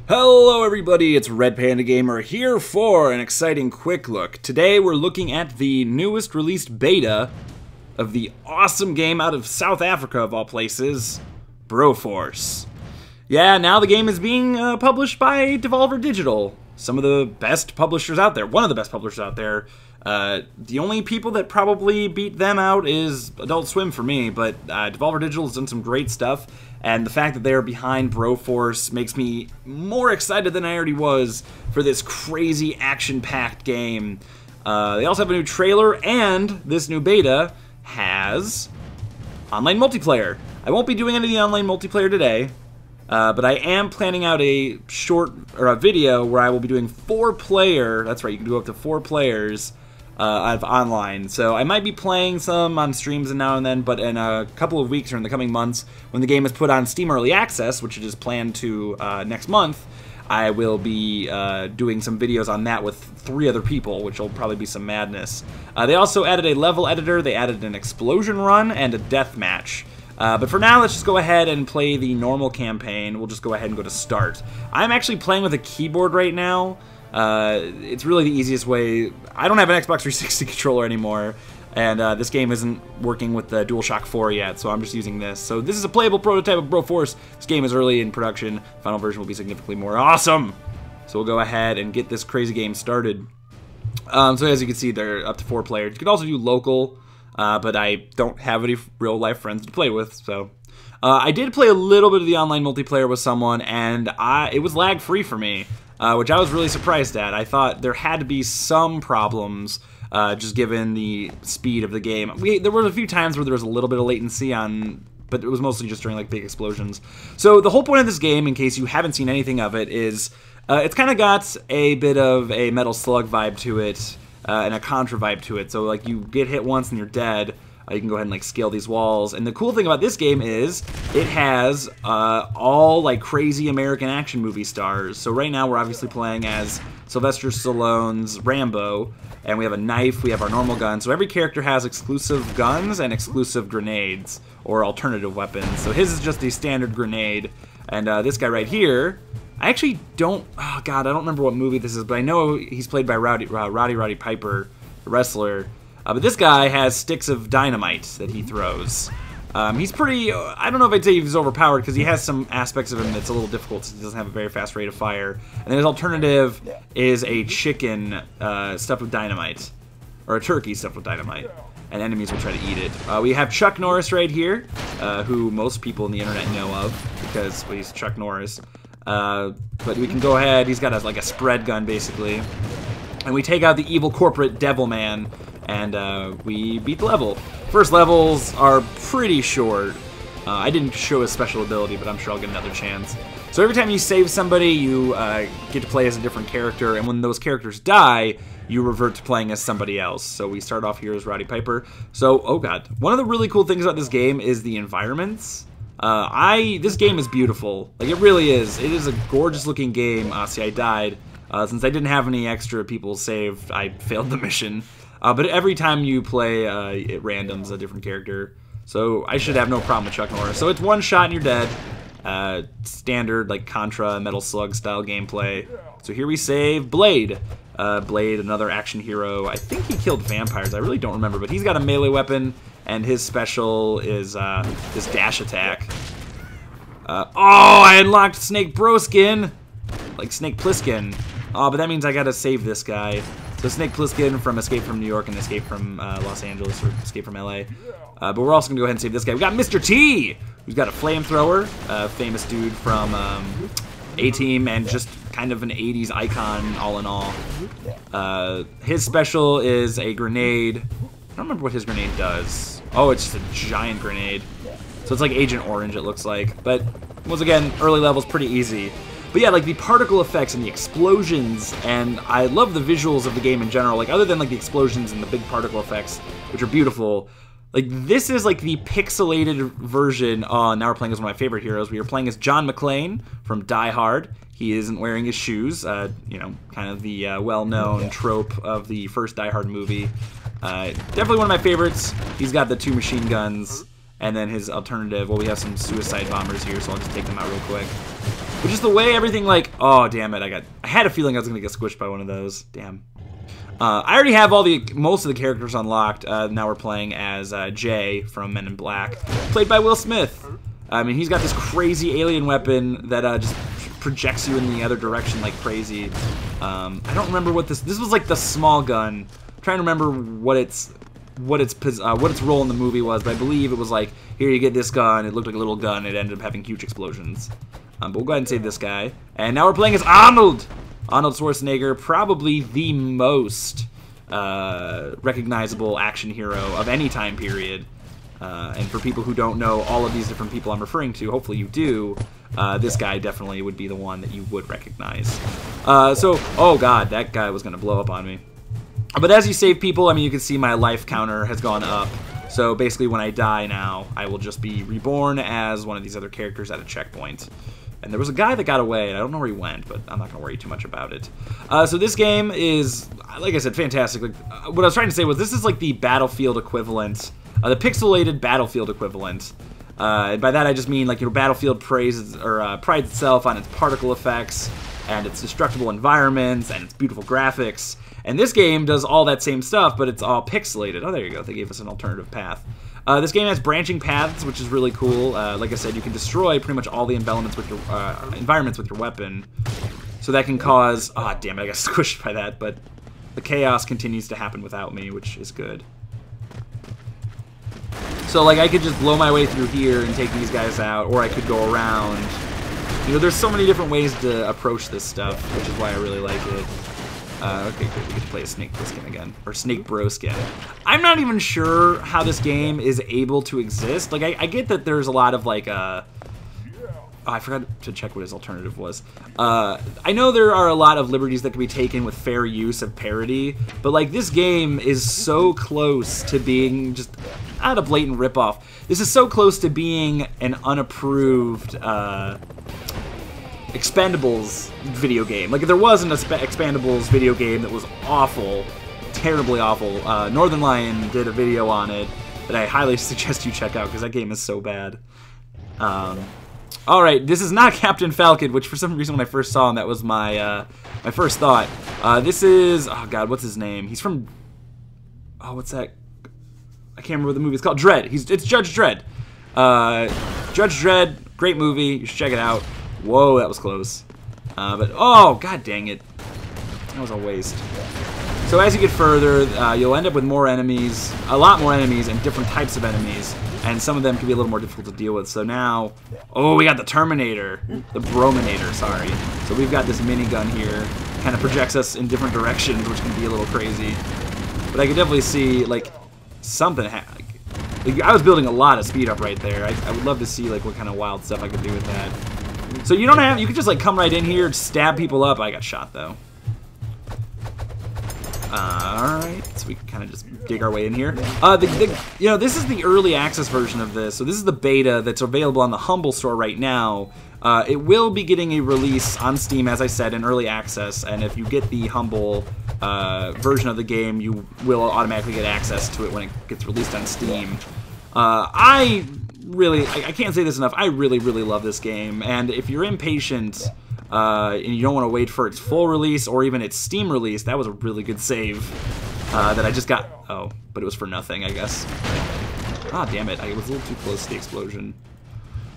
Hello everybody, it's Red Panda Gamer here for an exciting quick look. Today we're looking at the newest released beta of the awesome game out of South Africa of all places, Broforce. Yeah, now the game is being published by Devolver Digital, some of the best publishers out there, one of the best publishers out there. The only people that probably beat them out is Adult Swim for me, but Devolver Digital has done some great stuff, and the fact that they're behind Broforce makes me more excited than I already was for this crazy action-packed game. They also have a new trailer, and this new beta has online multiplayer. I won't be doing any of the online multiplayer today, but I am planning out a short, or a video where I will be doing 4-player, that's right, you can do up to 4 players, of online. So I might be playing some on streams and now and then, but in a couple of weeks or in the coming months, when the game is put on Steam Early Access, which it is planned to next month, I will be doing some videos on that with 3 other people, which will probably be some madness. They also added a level editor, they added an explosion run, and a death match. But for now, let's just go ahead and play the normal campaign. We'll just go ahead and go to start. I'm actually playing with a keyboard right now. It's really the easiest way. I don't have an Xbox 360 controller anymore, and this game isn't working with the DualShock 4 yet, so I'm just using this. So this is a playable prototype of Broforce. This game is early in production. Final version will be significantly more awesome. So we'll go ahead and get this crazy game started. So as you can see, they're up to 4 players. You can also do local, but I don't have any real-life friends to play with, so... I did play a little bit of the online multiplayer with someone, and it was lag-free for me. Which I was really surprised at. I thought there had to be some problems, just given the speed of the game. There were a few times where there was a little bit of latency on, but it was mostly just during like big explosions. So the whole point of this game, in case you haven't seen anything of it, is it's kind of got a bit of a Metal Slug vibe to it, and a Contra vibe to it. So like you get hit once and you're dead. You can go ahead and like scale these walls, and the cool thing about this game is it has all like crazy American action movie stars. So right now we're obviously playing as Sylvester Stallone's Rambo, and we have a knife, we have our normal gun. So every character has exclusive guns and exclusive grenades or alternative weapons. So his is just a standard grenade, and this guy right here, I actually don't. Oh God, I don't remember what movie this is, but I know he's played by Roddy Piper, the wrestler. But this guy has sticks of dynamite that he throws. He's pretty, I don't know if I'd say he's overpowered, because he has some aspects of him that's a little difficult, since he doesn't have a very fast rate of fire. And then his alternative is a chicken stuffed with dynamite, or a turkey stuffed with dynamite, and enemies will try to eat it. We have Chuck Norris right here, who most people on the internet know of, because well, he's Chuck Norris. But we can go ahead, he's got like a spread gun, basically. And we take out the evil corporate devil man, and we beat the level. First levels are pretty short. I didn't show his special ability, but I'm sure I'll get another chance. So every time you save somebody, you get to play as a different character, and when those characters die, you revert to playing as somebody else. So we start off here as Roddy Piper. So, oh god. One of the really cool things about this game is the environments. This game is beautiful. Like, it really is. It is a gorgeous looking game. See, I died. Since I didn't have any extra people saved, I failed the mission. But every time you play, it randoms a different character. So I should have no problem with Chuck Norris. So it's one shot and you're dead. Standard, like, Contra, Metal Slug style gameplay. So here we save Blade. Blade, another action hero. I think he killed vampires. I really don't remember. But he's got a melee weapon, and his special is this dash attack. Oh, I unlocked Snake Broskin! Like Snake Plissken. Oh, but that means I gotta save this guy. So Snake Plissken from Escape from New York and Escape from Los Angeles, or Escape from LA. But we're also gonna go ahead and save this guy. We got Mr. T, who's got a flamethrower, famous dude from A-Team, and just kind of an 80s icon all in all. His special is a grenade. I don't remember what his grenade does. Oh, it's just a giant grenade. So it's like Agent Orange, it looks like. But once again, early levels pretty easy. But yeah, like the particle effects and the explosions, and I love the visuals of the game in general. Like, other than like the explosions and the big particle effects, which are beautiful, like this is like the pixelated version. Now we're playing as one of my favorite heroes. We are playing as John McClane from Die Hard. He isn't wearing his shoes. You know, kind of the well-known trope of the first Die Hard movie. Definitely one of my favorites. He's got the 2 machine guns. And then his alternative, well, we have some suicide bombers here, so I'll just take them out real quick. But just the way everything, like, oh, damn it, I had a feeling I was going to get squished by one of those. Damn. I already have most of the characters unlocked. Now we're playing as Jay from Men in Black, played by Will Smith. I mean, he's got this crazy alien weapon that just projects you in the other direction like crazy. I don't remember what this was like the small gun. I'm trying to remember what its role in the movie was, but I believe it was like, here you get this gun. It looked like a little gun. It ended up having huge explosions. But we'll go ahead and save this guy. And now we're playing as Arnold. Arnold Schwarzenegger, probably the most recognizable action hero of any time period. And for people who don't know all of these different people I'm referring to, hopefully you do, this guy definitely would be the one that you would recognize. So, oh god, that guy was going to blow up on me. But as you save people, I mean, you can see my life counter has gone up. So basically when I die now, I will just be reborn as one of these other characters at a checkpoint. And there was a guy that got away, and I don't know where he went, but I'm not going to worry too much about it. So this game is, like I said, fantastic. Like, what I was trying to say was this is like the Battlefield equivalent, the pixelated Battlefield equivalent. And by that I just mean, like, you know, Battlefield prides itself on its particle effects, and its destructible environments, and its beautiful graphics. And this game does all that same stuff, but it's all pixelated. Oh, there you go. They gave us an alternative path. This game has branching paths, which is really cool. Like I said, you can destroy pretty much all the environments with your weapon. So that can cause... Ah, oh, damn it, I got squished by that. But the chaos continues to happen without me, which is good. So, like, I could just blow my way through here and take these guys out, or I could go around. You know, there's so many different ways to approach this stuff, which is why I really like it. Okay, good. We get to play a Snake skin again. Or Snake Bro skin. I'm not even sure how this game is able to exist. Like, I get that there's a lot of, like, oh, I forgot to check what his alternative was. I know there are a lot of liberties that can be taken with fair use of parody, but, like, this game is so close to being just not a blatant ripoff. This is so close to being an unapproved, Expendables video game. Like, if there wasn't a Expendables video game that was awful, terribly awful, Northern Lion did a video on it that I highly suggest you check out, because that game is so bad. Alright, this is not Captain Falcon, which for some reason when I first saw him, that was my my first thought. This is, oh god, what's his name? He's from, oh, what's that? I can't remember what the movie is called. Dredd. It's Judge Dredd. Judge Dredd, great movie. You should check it out. Whoa, that was close. But, oh, god dang it. That was a waste. So as you get further, you'll end up with more enemies, a lot more enemies, and different types of enemies. And some of them can be a little more difficult to deal with. So now, oh, we got the Terminator. The Brominator, sorry. So we've got this minigun here. Kind of projects us in different directions, which can be a little crazy. But I could definitely see, like, something happen. Like, I was building a lot of speed up right there. I would love to see, like, what kind of wild stuff I could do with that. So you don't have, you can just like come right in here, stab people up. I got shot though. Alright, so we can kind of just dig our way in here. You know, this is the early access version of this. So this is the beta that's available on the Humble store right now. It will be getting a release on Steam, as I said, in early access. And if you get the Humble version of the game, you will automatically get access to it when it gets released on Steam. I can't say this enough, I really, really love this game, and if you're impatient and you don't want to wait for its full release or even its Steam release, that was a really good save that I just got. Oh, but it was for nothing, I guess. Ah, damn it, I was a little too close to the explosion.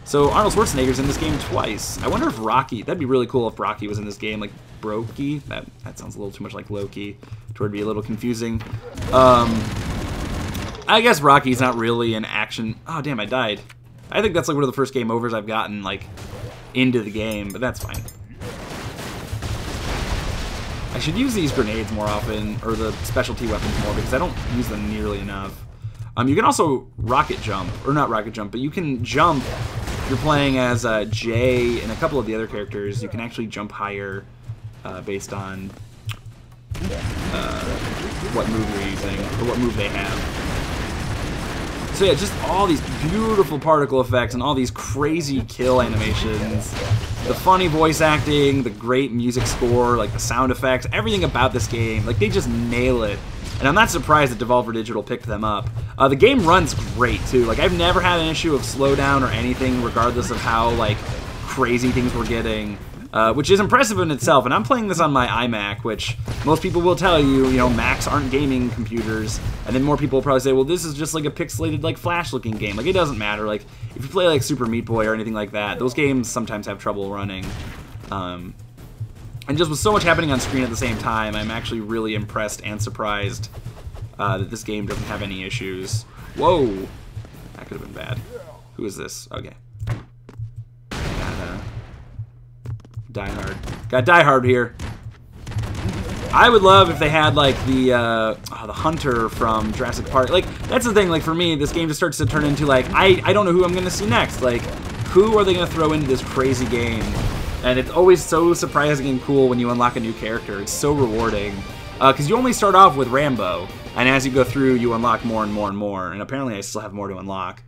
So Arnold Schwarzenegger's in this game twice. I wonder if Rocky, that'd be really cool if Rocky was in this game, like Brokey. That sounds a little too much like Loki, to where it'd be a little confusing. I guess Rocky's not really an action... Oh, damn, I died. I think that's like one of the first game overs I've gotten, like, into the game, but that's fine. I should use these grenades more often, or the specialty weapons more, because I don't use them nearly enough. You can also rocket jump, or not rocket jump, but you can jump. If you're playing as Jay and a couple of the other characters, you can actually jump higher based on what move you're using, or what move they have. So yeah, just all these beautiful particle effects and all these crazy kill animations. The funny voice acting, the great music score, like the sound effects, everything about this game, like they just nail it. And I'm not surprised that Devolver Digital picked them up. The game runs great too. Like I've never had an issue of slowdown or anything, regardless of how like crazy things were getting. Which is impressive in itself, and I'm playing this on my iMac, which most people will tell you, you know, Macs aren't gaming computers, and then more people will probably say, well, this is just like a pixelated, like, Flash-looking game. Like, it doesn't matter. Like, if you play, like, Super Meat Boy or anything like that, those games sometimes have trouble running. And just with so much happening on screen at the same time, I'm actually really impressed and surprised that this game doesn't have any issues. Whoa! That could have been bad. Who is this? Okay. Die Hard. Got Die Hard here. I would love if they had like the hunter from Jurassic Park. Like that's the thing. Like for me, this game just starts to turn into like I don't know who I'm gonna see next. Like who are they gonna throw into this crazy game? And it's always so surprising and cool when you unlock a new character. It's so rewarding because you only start off with Rambo, and as you go through, you unlock more and more and more. And apparently, I still have more to unlock.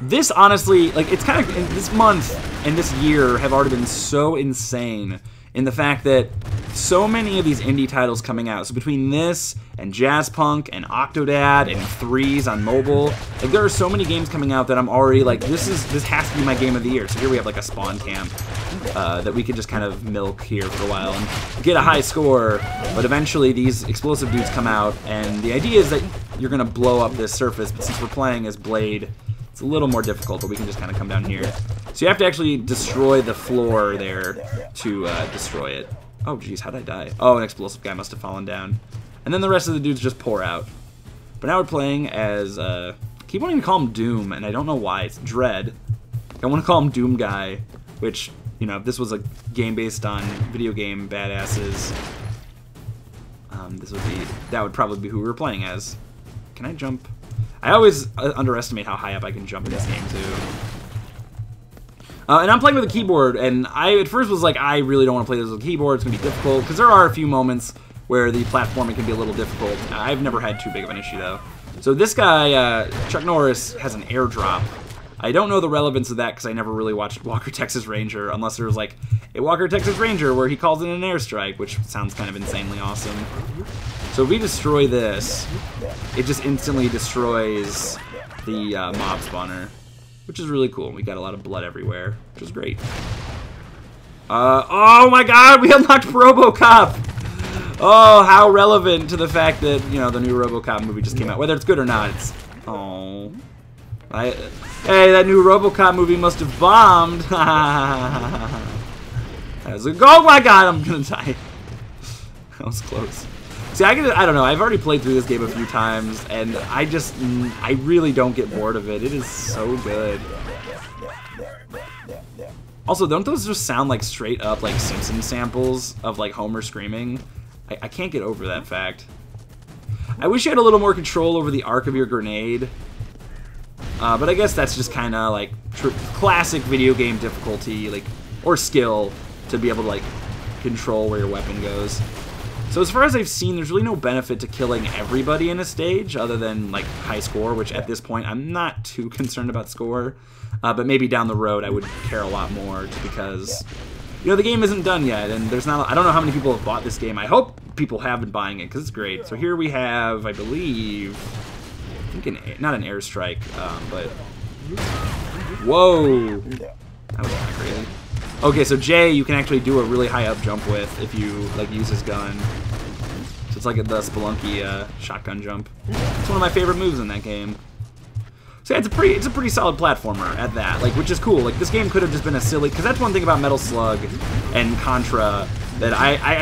This honestly, like, it's kind of, this month and this year have already been so insane in the fact that so many of these indie titles coming out. So between this and Jazzpunk and Octodad and Threes on mobile, like there are so many games coming out that I'm already like, this has to be my game of the year. So here we have like a spawn camp that we could just kind of milk here for a while and get a high score. But eventually these explosive dudes come out, and the idea is that you're gonna blow up this surface. But since we're playing as Blade, it's a little more difficult, but we can just kind of come down here. So you have to actually destroy the floor there to destroy it. Oh, geez, how'd I die? Oh, an explosive guy must have fallen down. And then the rest of the dudes just pour out. But now we're playing as, I keep wanting to call him Doom, and I don't know why. It's Dread. I want to call him Doom Guy, which, you know, if this was a game based on video game badasses, that would probably be who we were playing as. Can I jump? I always underestimate how high up I can jump in this game, too. And I'm playing with a keyboard, and I at first was like, I really don't want to play this with a keyboard. It's going to be difficult, because there are a few moments where the platforming can be a little difficult. I've never had too big of an issue, though. So this guy, Chuck Norris, has an airdrop. I don't know the relevance of that, because I never really watched Walker, Texas Ranger, unless there was, like, a Walker, Texas Ranger where he calls in an airstrike, which sounds kind of insanely awesome. So if we destroy this, it just instantly destroys the mob spawner, which is really cool. We got a lot of blood everywhere, which is great. Oh my god, we unlocked RoboCop! Oh, how relevant to the fact that, you know, the new RoboCop movie just came out. Whether it's good or not, it's... Oh. Hey, that new RoboCop movie must have bombed! That was like, oh my god, I'm gonna die. That was close. See, I don't know, I've already played through this game a few times, and I really don't get bored of it. It is so good. Also, don't those just sound like straight up, like, Simpsons samples of, like, Homer screaming? I can't get over that fact. I wish you had a little more control over the arc of your grenade. But I guess that's just kind of, like, classic video game difficulty, like, or skill to be able to, like, control where your weapon goes. So as far as I've seen, there's really no benefit to killing everybody in a stage other than, like, high score, which at this point I'm not too concerned about score. But maybe down the road I would care a lot more just because, you know, the game isn't done yet, and there's not, I don't know how many people have bought this game. I hope people have been buying it because it's great. So here we have, I believe, I think not an airstrike, but, whoa, that was kind of crazy. Okay, so Jay, you can actually do a really high up jump with if you, like, use his gun. So it's like the Spelunky shotgun jump. It's one of my favorite moves in that game. So yeah, it's a pretty solid platformer at that, like, which is cool. Like, this game could have just been a silly, because that's one thing about Metal Slug and Contra that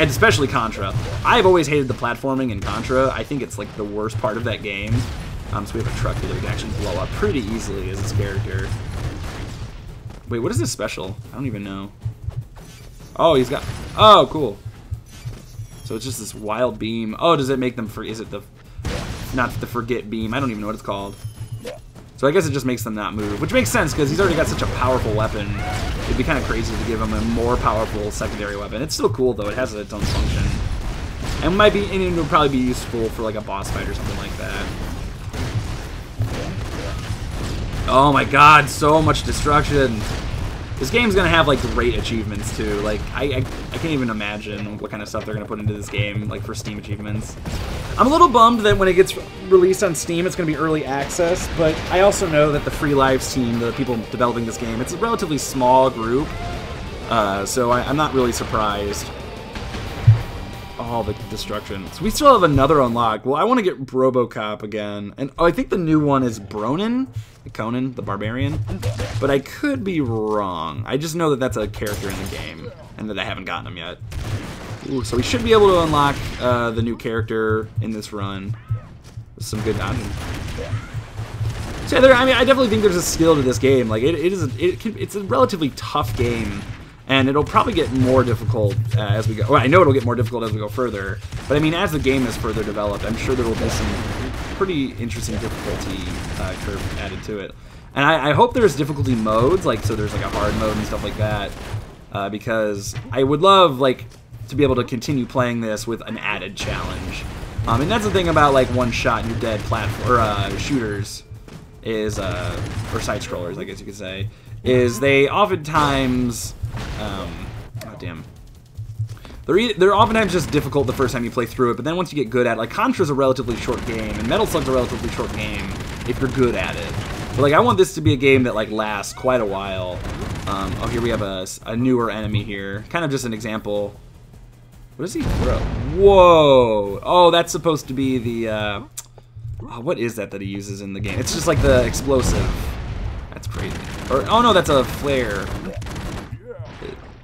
especially Contra. I've always hated the platforming in Contra. I think it's, like, the worst part of that game. So we have a truck here that we can actually blow up pretty easily as its character. Wait, what is this special? I don't even know. Oh, he's got... Oh, cool. So it's just this wild beam. Oh, does it make them... Is it the... Not the forget beam. I don't even know what it's called. So I guess it just makes them not move. Which makes sense, because he's already got such a powerful weapon. It'd be kind of crazy to give him a more powerful secondary weapon. It's still cool, though. It has its own function. And it would probably be useful for, like, a boss fight or something like that. Oh my god, so much destruction. This game's gonna have like great achievements too. Like I can't even imagine what kind of stuff they're gonna put into this game, like for Steam achievements. I'm a little bummed that when it gets released on Steam, it's gonna be early access, but I also know that the Free Lives team, the people developing this game, it's a relatively small group, so I'm not really surprised. All the destruction. So we still have another unlock. Well, I want to get RoboCop again. And oh, I think the new one is Conan, the Barbarian. But I could be wrong. I just know that that's a character in the game, and that I haven't gotten him yet. Ooh, so we should be able to unlock the new character in this run. With some good dodging. So I mean, I definitely think there's a skill to this game. Like it's a relatively tough game. And it'll probably get more difficult as we go. Well, I know it'll get more difficult as we go further. But I mean, as the game is further developed, I'm sure there will be some pretty interesting difficulty curve added to it. And I hope there's difficulty modes, like so there's like a hard mode and stuff like that, because I would love like to be able to continue playing this with an added challenge. And that's the thing about like one shot and you're dead platform shooters is or side scrollers, I guess you could say, is they oftentimes. Oh damn. They're oftentimes just difficult the first time you play through it, but then once you get good at it, like Contra's a relatively short game, and Metal Slug's a relatively short game if you're good at it. But like I want this to be a game that like lasts quite a while. Oh, here we have a newer enemy here. Kind of just an example. What does he throw? Whoa! Oh, that's supposed to be the oh, what is that he uses in the game? It's just like the explosive. That's crazy. Or oh no, that's a flare.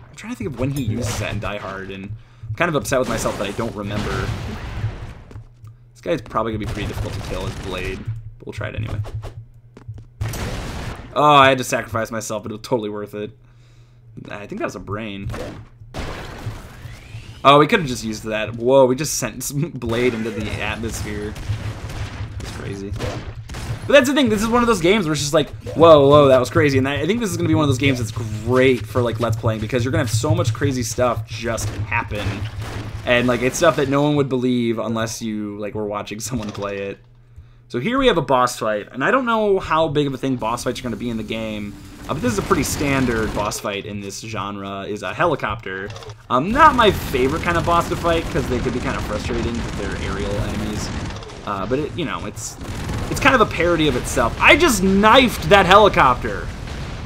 I'm trying to think of when he uses that in Die Hard, and I'm kind of upset with myself that I don't remember. This guy's probably gonna be pretty difficult to kill his blade, but we'll try it anyway. Oh, I had to sacrifice myself, but it was totally worth it. I think that was a brain. Oh, we could have just used that. Whoa, we just sent some blade into the atmosphere. It's crazy. But that's the thing, this is one of those games where it's just like, whoa, that was crazy. And I think this is going to be one of those games that's great for like Let's Playing, because you're going to have so much crazy stuff just happen. And like, it's stuff that no one would believe unless you like were watching someone play it. So here we have a boss fight, and I don't know how big of a thing boss fights are going to be in the game, but this is a pretty standard boss fight in this genre, is a helicopter. Not my favorite kind of boss to fight, because they could be kind of frustrating because they're aerial enemies. But it, you know, it's kind of a parody of itself. I just knifed that helicopter.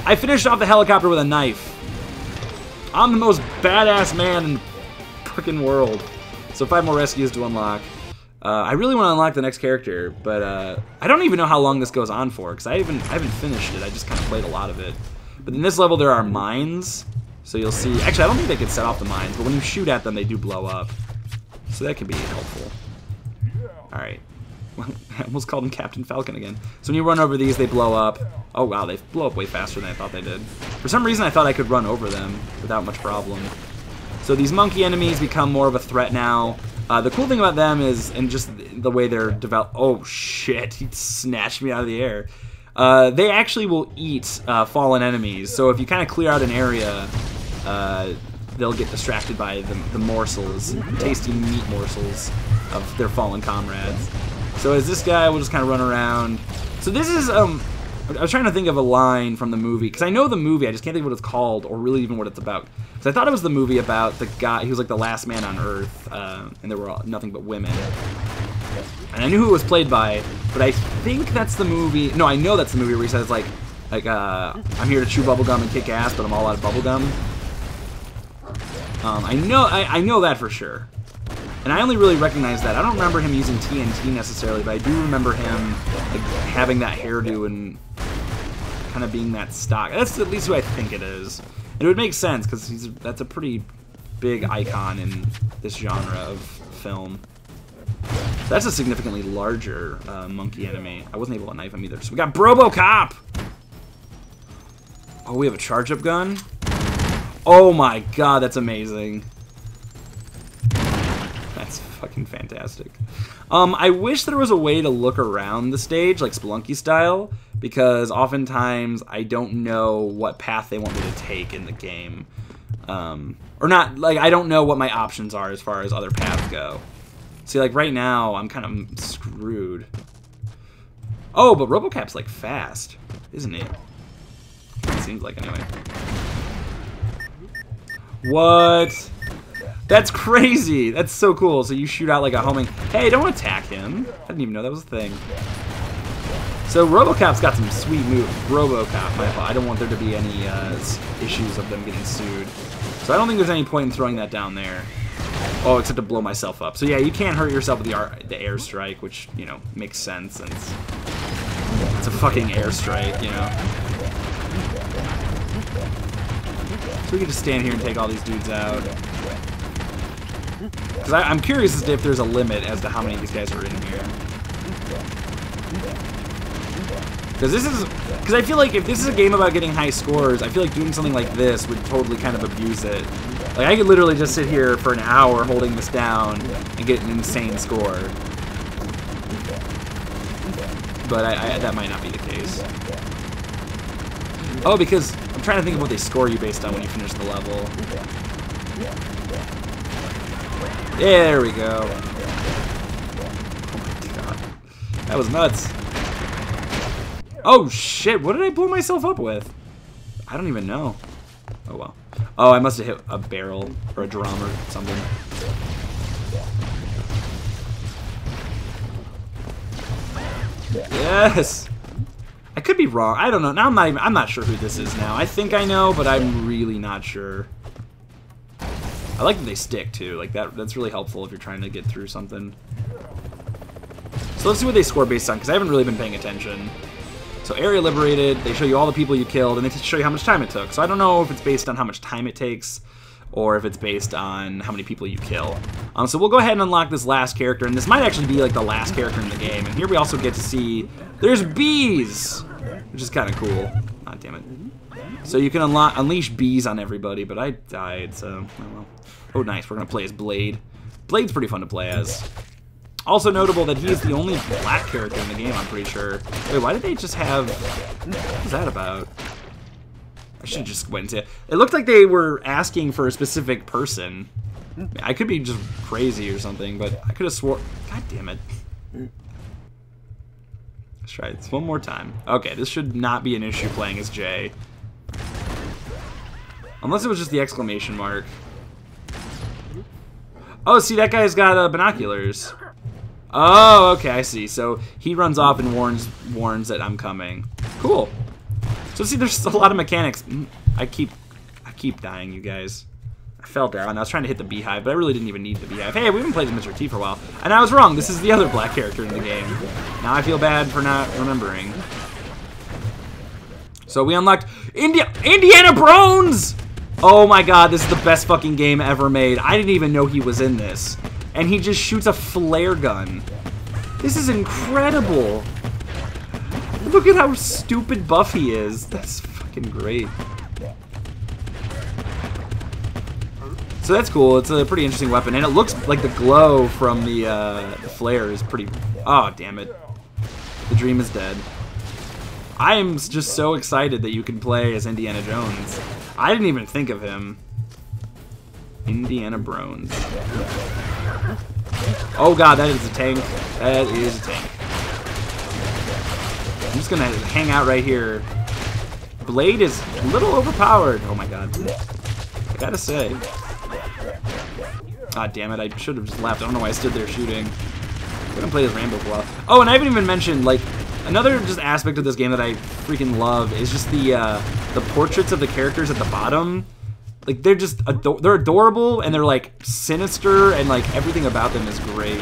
I finished off the helicopter with a knife. I'm the most badass man in the fucking world. So 5 more rescues to unlock. I really want to unlock the next character, but I don't even know how long this goes on for, because I haven't finished it. I just kind of played a lot of it. But in this level there are mines, so you'll see. Actually, I don't think they can set off the mines, but when you shoot at them, they do blow up. So that can be helpful. All right. I almost called him Captain Falcon again. So when you run over these, they blow up. Oh wow, they blow up way faster than I thought they did. For some reason, I thought I could run over them without much problem. So these monkey enemies become more of a threat now. The cool thing about them is, and just the way they're developed. Oh shit, he snatched me out of the air. They actually will eat fallen enemies. So if you kind of clear out an area, they'll get distracted by the morsels, tasty meat morsels of their fallen comrades. So as this guy will just kind of run around. So this is, I was trying to think of a line from the movie, because I know the movie, I just can't think of what it's called, or really even what it's about. Because I thought it was the movie about the guy, he was like the last man on Earth, and there were nothing but women. And I knew who it was played by, but I think that's the movie, no, I know that's the movie where he says like I'm here to chew bubblegum and kick ass, but I'm all out of bubblegum. I know that for sure. And I only really recognize that. I don't remember him using TNT necessarily, but I do remember him like having that hairdo and kind of being that stock. That's at least who I think it is. And it would make sense, because that's a pretty big icon in this genre of film. That's a significantly larger monkey enemy. I wasn't able to knife him either. So we got RoboCop! Oh, we have a charge-up gun? Oh my god, that's amazing. That's fucking fantastic. I wish there was a way to look around the stage, like Spelunky style, because oftentimes I don't know what path they want me to take in the game. Or not, like, I don't know what my options are as far as other paths go. See, like, right now, I'm kind of screwed. Oh, but RoboCop's, like, fast. isn't he? It seems like, anyway. What? That's crazy! That's so cool. So you shoot out like a homing... Hey, don't attack him. I didn't even know that was a thing. So RoboCop's got some sweet moves. RoboCop, my fault. I don't want there to be any issues of them getting sued. So I don't think there's any point in throwing that down there. Oh, except to blow myself up. So yeah, you can't hurt yourself with the airstrike, which, you know, makes sense. And it's a fucking airstrike, you know. So we can just stand here and take all these dudes out. Because I'm curious as to if there's a limit as to how many of these guys are in here. Because I feel like if this is a game about getting high scores, I feel like doing something like this would totally kind of abuse it. Like, I could literally just sit here for an hour holding this down and get an insane score. But that might not be the case. Oh, because I'm trying to think of what they score you based on when you finish the level. There we go. Oh my god. That was nuts. Oh shit, what did I blow myself up with? I don't even know. Oh well. Oh, I must have hit a barrel or a drum or something. Yes! I could be wrong. I don't know. Now I'm not sure who this is now. I think I know, but I'm really not sure. I like that they stick too. Like that's really helpful if you're trying to get through something. So let's see what they score based on, because I haven't really been paying attention. So area liberated, they show you all the people you killed, and they show you how much time it took. So I don't know if it's based on how much time it takes, or if it's based on how many people you kill. So we'll go ahead and unlock this last character, and this might actually be like the last character in the game. And here we also get to see there's bees, which is kind of cool. Ah, damn it. So you can unleash bees on everybody, but I died, so oh well. Oh, nice. We're gonna play as Blade. Blade's pretty fun to play as. Also notable that he's the only black character in the game, I'm pretty sure. Wait, why did they just have... What was that about? I should just went into it. It looked like they were asking for a specific person. I could be just crazy or something, but I could have swore... God damn it. Let's try this one more time. Okay, this should not be an issue playing as Jay. Unless it was just the exclamation mark. Oh, see, that guy's got binoculars. Oh, okay, I see. So he runs off and warns that I'm coming. Cool. So see, there's a lot of mechanics. I keep dying, you guys. I fell down. I was trying to hit the beehive, but I really didn't even need the beehive. Hey, we haven't played as Mr. T for a while. And I was wrong. This is the other black character in the game. Now I feel bad for not remembering. So we unlocked Indiana Brones! Oh my god, this is the best fucking game ever made. I didn't even know he was in this. And he just shoots a flare gun. This is incredible. Look at how stupid buff he is. That's fucking great. So that's cool. It's a pretty interesting weapon. And it looks like the glow from the flare is pretty... Oh, damn it. The dream is dead. I am just so excited that you can play as Indiana Jones. I didn't even think of him. Indiana Brones. Oh god, that is a tank. That is a tank. I'm just gonna hang out right here. Blade is a little overpowered. Oh my god. I gotta say. God damn it, I should have just left. I don't know why I stood there shooting. I'm gonna play as Rambo for a while. Oh, and I haven't even mentioned, like, another just aspect of this game that I freaking love is just the portraits of the characters at the bottom. Like, they're just, they're adorable, and they're, like, sinister, and, like, everything about them is great.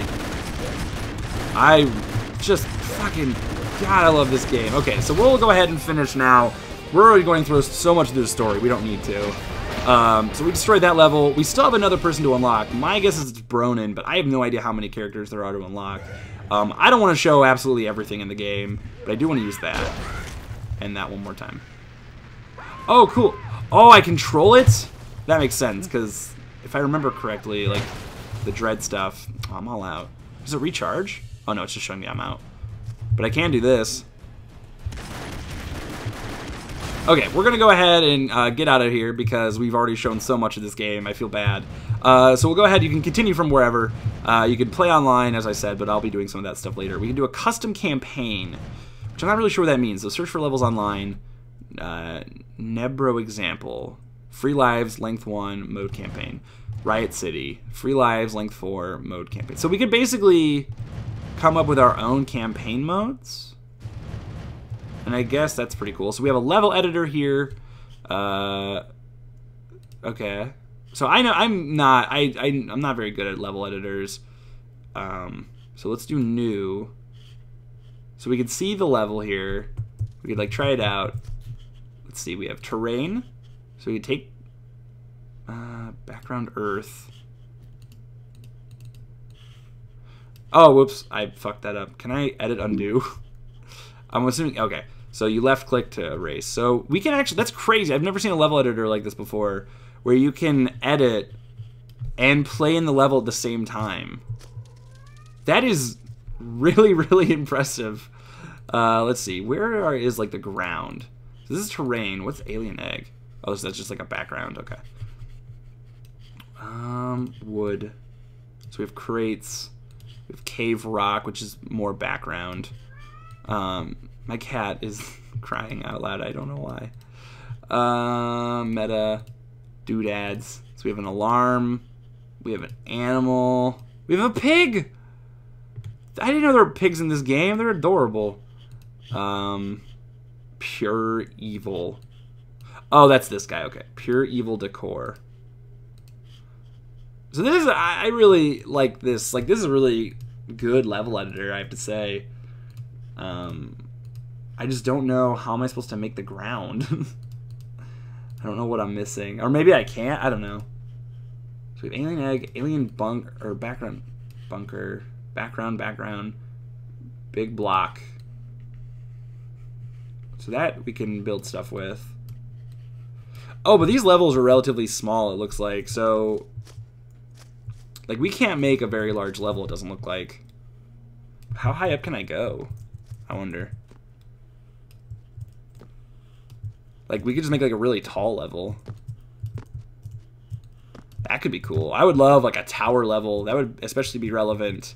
I just fucking, God, I love this game. Okay, so we'll go ahead and finish now. We're already going through so much through the story, we don't need to. So we destroyed that level. We still have another person to unlock. My guess is it's Bronin, but I have no idea how many characters there are to unlock. I don't want to show absolutely everything in the game, but I do want to use that. And that one more time. Oh, cool. Oh, I control it? That makes sense, because if I remember correctly, like, the dread stuff, oh, I'm all out. Does it recharge? Oh, no, it's just showing me I'm out. But I can do this. Okay, we're going to go ahead and get out of here, because we've already shown so much of this game. I feel bad. So we'll go ahead. You can continue from wherever. You can play online, as I said, but I'll be doing some of that stuff later. We can do a custom campaign, which I'm not really sure what that means. So search for levels online. Nebro example. Free lives, length 1, mode campaign. Riot City. Free lives, length 4, mode campaign. So we could basically come up with our own campaign modes. And I guess that's pretty cool. So we have a level editor here. Okay. So I know I'm not very good at level editors. So let's do new. So we can see the level here. We could like try it out. Let's see. We have terrain. So we can take background earth. Oh, whoops! I fucked that up. Can I edit undo? I'm assuming. Okay. So you left click to erase. So we can actually. That's crazy. I've never seen a level editor like this before, where you can edit and play in the level at the same time. That is really, really impressive. Let's see. Where is like the ground? So this is terrain. What's alien egg? Oh, so that's just like a background. Okay. Wood. So we have crates. We have cave rock, which is more background. My cat is crying out loud. I don't know why. Meta. Doodads. So we have an alarm. We have an animal. We have a pig! I didn't know there were pigs in this game. They're adorable. Pure evil. Oh, that's this guy. Okay. Pure evil decor. So this is, I really like this. Like, this is a really good level editor, I have to say. I just don't know how am I supposed to make the ground. I don't know what I'm missing. Or maybe I can't. I don't know. So we have alien egg, alien bunk, or background bunker, background, big block. So that we can build stuff with. Oh, but these levels are relatively small, it looks like. So, like, we can't make a very large level, it doesn't look like. How high up can I go? I wonder. Like, we could just make, like, a really tall level. That could be cool. I would love, like, a tower level. That would especially be relevant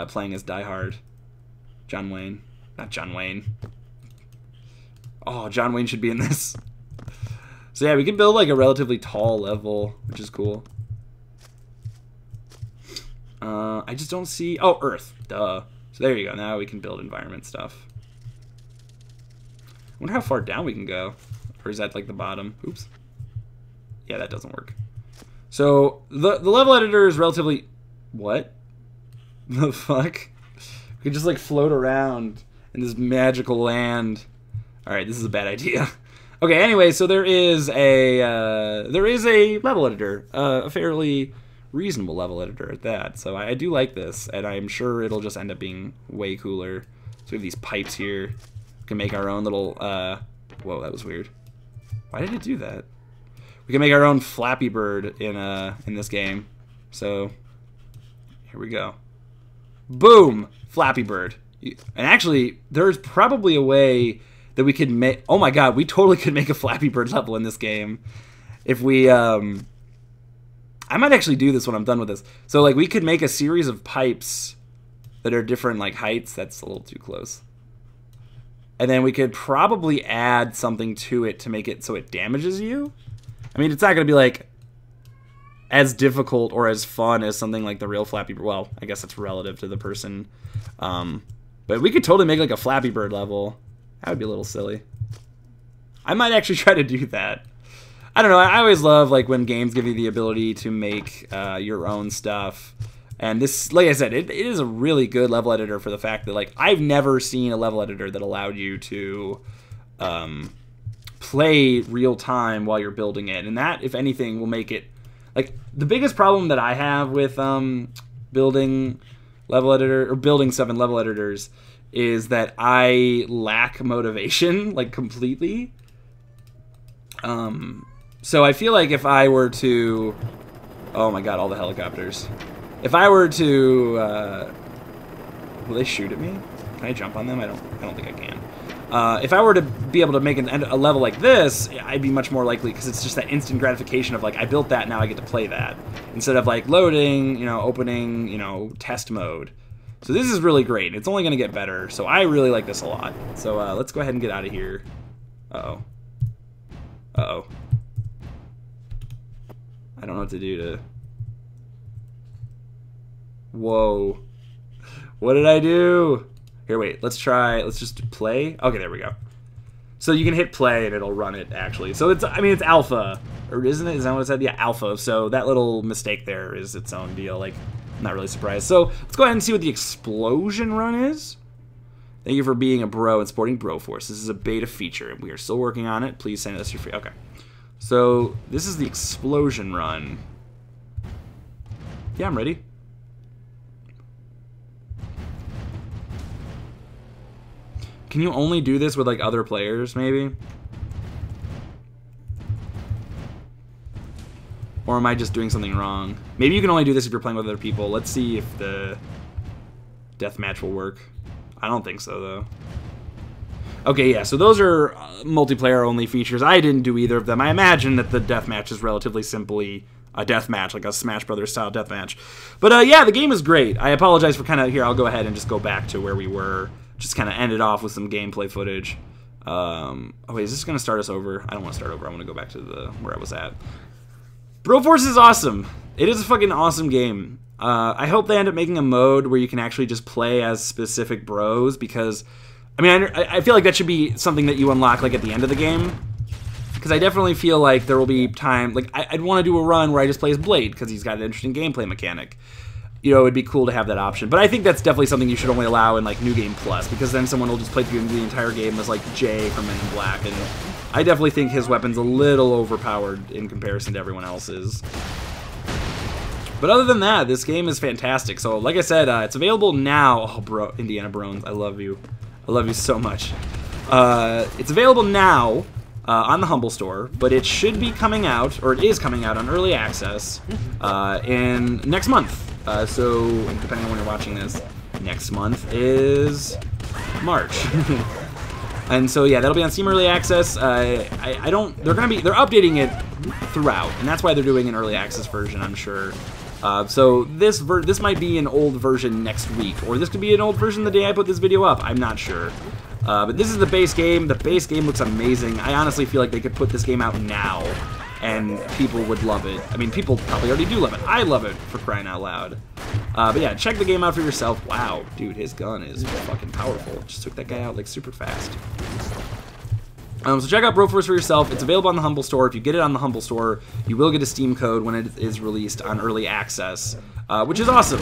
playing as Die Hard. John Wayne. Not John Wayne. Oh, John Wayne should be in this. So, yeah, we could build, like, a relatively tall level, which is cool. I just don't see... Oh, Earth. Duh. So, there you go. Now we can build environment stuff. I wonder how far down we can go. Or is that like the bottom? Oops. Yeah, that doesn't work. So the level editor is relatively... What? The fuck? We can just like float around in this magical land. Alright, this is a bad idea. Okay, anyway, so there is a level editor. A fairly reasonable level editor at that. So I do like this, and I'm sure it'll just end up being way cooler. So we have these pipes here. We can make our own little, whoa, that was weird. Why did it do that? We can make our own Flappy Bird in this game. So, here we go. Boom! Flappy Bird. And actually, there's probably a way that we could make, oh my god, we totally could make a Flappy Bird level in this game. If we, I might actually do this when I'm done with this. So, like, we could make a series of pipes that are different, like, heights. That's a little too close. And then we could probably add something to it to make it so it damages you. I mean, it's not going to be, like, as difficult or as fun as something like the real Flappy Bird. Well, I guess it's relative to the person. But we could totally make, like, a Flappy Bird level. That would be a little silly. I might actually try to do that. I don't know. I always love, like, when games give you the ability to make your own stuff. And this, like I said, it is a really good level editor for the fact that, like, I've never seen a level editor that allowed you to play real time while you're building it. And that, if anything, will make it, like, the biggest problem that I have with building level editor, or building stuff in level editors, is that I lack motivation, like, completely. So I feel like if I were to, oh my god, all the helicopters. If I were to, will they shoot at me? Can I jump on them? I don't think I can. If I were to be able to make a level like this, I'd be much more likely, because it's just that instant gratification of, like, I built that, now I get to play that. Instead of, like, loading, you know, opening, you know, test mode. So this is really great. It's only going to get better. So I really like this a lot. So let's go ahead and get out of here. Uh-oh. Uh-oh. I don't know what to do to... Whoa. What did I do? Here, wait. Let's try... Let's just play. Okay, there we go. So you can hit play and it'll run it, actually. So it's... I mean, it's alpha. Or isn't it? Is that what it said? Yeah, alpha. So that little mistake there is its own deal. Like, I'm not really surprised. So let's go ahead and see what the explosion run is. Thank you for being a bro and supporting Broforce. This is a beta feature. We are still working on it. Please send us your free... Okay. So this is the explosion run. Yeah, I'm ready. Can you only do this with, like, other players, maybe? Or am I just doing something wrong? Maybe you can only do this if you're playing with other people. Let's see if the deathmatch will work. I don't think so, though. Okay, yeah, so those are multiplayer-only features. I didn't do either of them. I imagine that the deathmatch is relatively simply a deathmatch, like a Smash Brothers style deathmatch. But yeah, the game is great. I apologize for kind of... Here, I'll go ahead and just go back to where we were. Just kind of end it off with some gameplay footage. Oh, wait, is this going to start us over? I don't want to start over. I want to go back to where I was at. Broforce is awesome. It is a fucking awesome game. I hope they end up making a mode where you can actually just play as specific bros, because, I mean, I feel like that should be something that you unlock, like, at the end of the game. Because I definitely feel like there will be time, like, I'd want to do a run where I just play as Blade, because he's got an interesting gameplay mechanic. You know, it'd be cool to have that option. But I think that's definitely something you should only allow in, like, New Game Plus, because then someone will just play through the entire game as, like, Jay from Men in Black, and I definitely think his weapon's a little overpowered in comparison to everyone else's. But other than that, this game is fantastic. So, like I said, it's available now. Oh, bro, Indiana Brones, I love you. I love you so much. It's available now on the Humble Store, but it should be coming out, or it is coming out on Early Access in next month. So, depending on when you're watching this, next month is March. And so, yeah, that'll be on Steam Early Access. They're updating it throughout, and that's why they're doing an Early Access version, I'm sure. So this might be an old version next week, or this could be an old version the day I put this video up. I'm not sure. But this is the base game. The base game looks amazing. I honestly feel like they could put this game out now, and people would love it. I mean, people probably already do love it. I love it, for crying out loud. But yeah, check the game out for yourself. Wow, dude, his gun is fucking powerful. Just took that guy out, like, super fast. So check out Broforce for yourself. It's available on the Humble Store. If you get it on the Humble Store, you will get a Steam code when it is released on Early Access, which is awesome.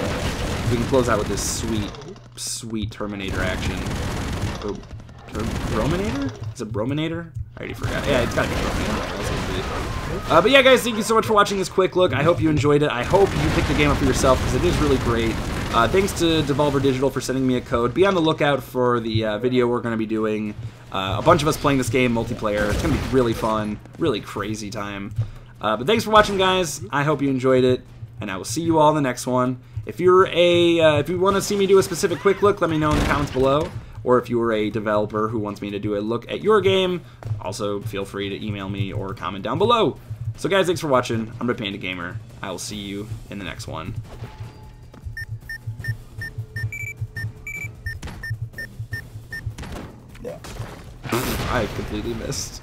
We can close out with this sweet, sweet Terminator action. Oh, Brominator? Is it Brominator? I already forgot. Yeah, it's gotta be Brominator. But yeah, guys, thank you so much for watching this quick look. I hope you enjoyed it. I hope you pick the game up for yourself, because it is really great. Thanks to Devolver Digital for sending me a code. Be on the lookout for the video we're going to be doing. A bunch of us playing this game multiplayer. It's going to be really fun, really crazy time. But thanks for watching, guys. I hope you enjoyed it, and I will see you all in the next one. If you're if you want to see me do a specific quick look, let me know in the comments below. Or if you are a developer who wants me to do a look at your game, also feel free to email me or comment down below. So guys, thanks for watching. I'm Red Panda Gamer. I will see you in the next one. I completely missed.